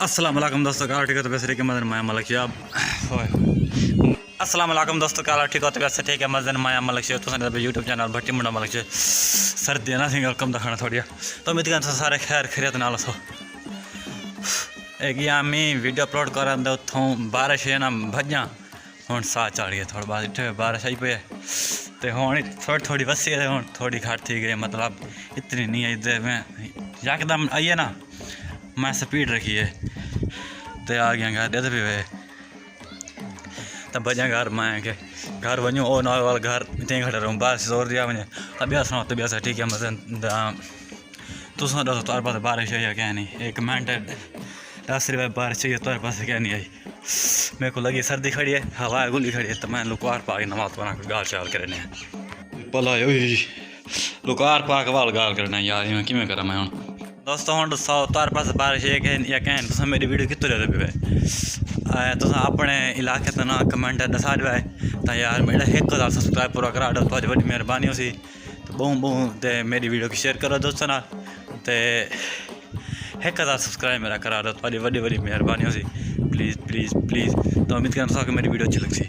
अस्सलाम वालेकुम दोस्तों, काला ठीक है तो वैसे ठीक है मदन माया मलक शिहाब। अस्सलाम वालेकुम दोस्तों, काला ठीक है तो वैसे ठीक है मदन माया मलक शिहाब। तो यूट्यूब चैनल भट्टी मुंडा मलक शिहाब। सर्दी ना सिंगल कम दखना थोड़ी तो उम्मीद कर सारे खैर खैरियत नाल सो। एक मी वीडियो अपलोड कर उतों बारिश है ना भज्जा हूँ सा चढ़ गया थोड़ा बहुत इतने बारिश आई पे तो हूँ थोड़ी थोड़ी वसी है हूँ थोड़ी घट थी गई मतलब इतनी नहीं आई मैं यकदम आई है ना मैं स्पीड रखी है तो आ गया घर दे भी हुए तब बजा घर मैं के घर वनूँ ओ ना वाल घर इतने घट रहूँ बारिश जोर दिया वने तब सुनो तब ठीक है मजन तुम दसो तुम्हारे पास बारिश आई है क्या नहीं एक मिनट 10 रुपये बारिश चाहिए तुम्हारे पास क्या नहीं आई। मेरे को लगी सर्दी खड़ी है हवा गुली खड़ी है तो मैं लुकार पा के नमाज बना के गाल शाल करने भला लुकार पा के वाल गाल करना यार मैं कि करा मैं हूँ दोस्तों हूँ दसो तुम्हारे पास बारिश है या कहें तुम मेरी वीडियो कितों ले पे तुम अपने इलाके तो ना कमेंट दसा दे तो यार मेरा 1000 सब्सक्राइब पूरा करा दो थोड़ी बड़ी मेहरबानी हो सी तो बहु बहु तो मेरी वीडियो की शेयर करो दोस्तों ना तो 1000 सब्सक्राइब मेरा करा दो थोड़ी बड़ी बड़ी मेहरबानी हो सी प्लीज़ प्लीज़ प्लीज़। तो उम्मीद करता कि मेरी वीडियो अच्छी लग सी।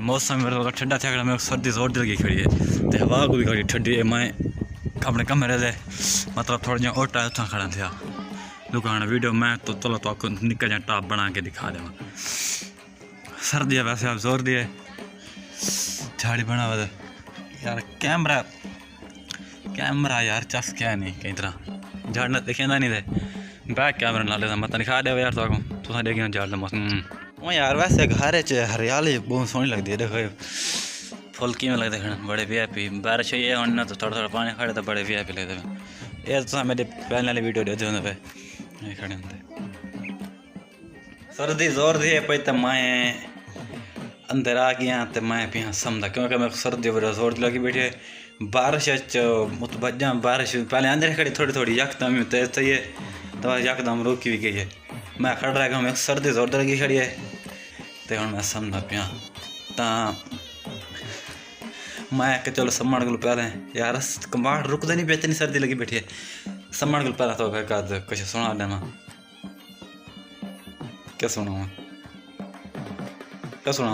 मौसम मेरा ठंडा थे मेरे सर्दी जोर दी लगी खड़ी है तो हवा को भी खड़ी ठंडी है मैं अपने कमरे से मतलब थोड़ा जहाँ ओटा उतना खड़ा था दुकान वीडियो मैं तो चलो तो आपको निक्का जहाँ टॉप बना के दिखा देवा। सर्दी है वैसे आप जोर दिए झाड़ी बना हुआ यार कैमरा यार चस क्या नहीं कई तरह झाड़ना दिखे नहीं थे बैक कैमरा ना लेता मत दिखा दे यार तो देखिए झाड़ मौसम वो यार वैसे घर च हरियाली बहुत सोहनी लगती है देखो फुल किमें लगते खड़े बड़े वीआईपी बारिश ये होने तो थोड़ा थोड़ा पानी खड़े तो बड़े वीआईपी लगते ये तो मेरे पहले वाली वीडियो देते होंगे पे खड़े होंगे सर्दी जोर दी पे तो मैं अंदर आ गया तो मैं पिया समझा क्योंकि मेरे सर्दी वजह जोर लगी बैठी है बारिश मुत बजा बारिश पहले अंदर खड़ी थोड़ी थोड़ी यकदम तेज थी है तो यकदम रुकी भी गई है मैं खड़ रहा गया मैं सर्दी जोर लगी खड़ी है तो हम मैं समझा पिया तो मैं कि चलो सम्मान को पहले यार कमाड़ रुकते नहीं पे इतनी सर्दी लगी बैठी है सम्मान को पहले तो कुछ सुना देना क्या सुना तो सुना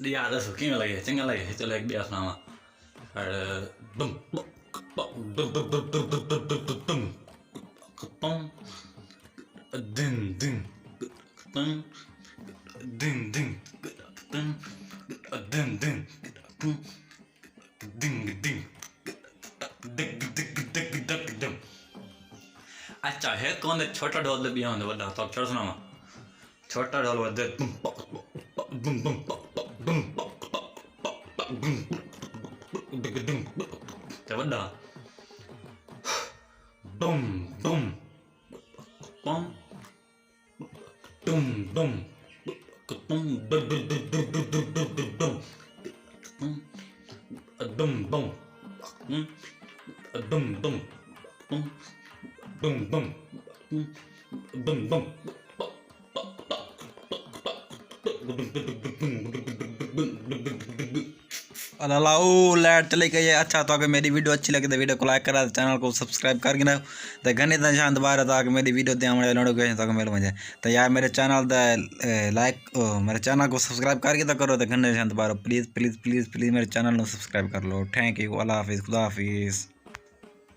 याद है कि लगे चंगा लगे चलो एक भी सुनावा दिन दिन दिन दिन दिन दिन दिन दिन दिन अच्छा है कौन छोटा ढोल भी आंदा बड़ा तो छोटा सुनावा छोटा ढोल बदे ते बड़ा बम बम बम dum dum dum dum dum dum dum dum dum dum allow light चले गई है। अच्छा तो अगर मेरी वीडियो अच्छी लगे तो वीडियो को लाइक करा चैनल को सब्सक्राइब कर गिना तो घने निशान दोबारा तो मेरी वीडियो दे हमारे नोटिफिकेशन तक मेरे मजे तो यार मेरे चैनल मेरे चैनल को सब्सक्राइब करके तो करो तो घने निशान दोबारा प्लीज़ प्लीज़ प्लीज़ प्लीज़ मेरे चैनल को सब्सक्राइब कर लो। थैंक यू अल्लाह हाफिज़ खुदा हाफिज़।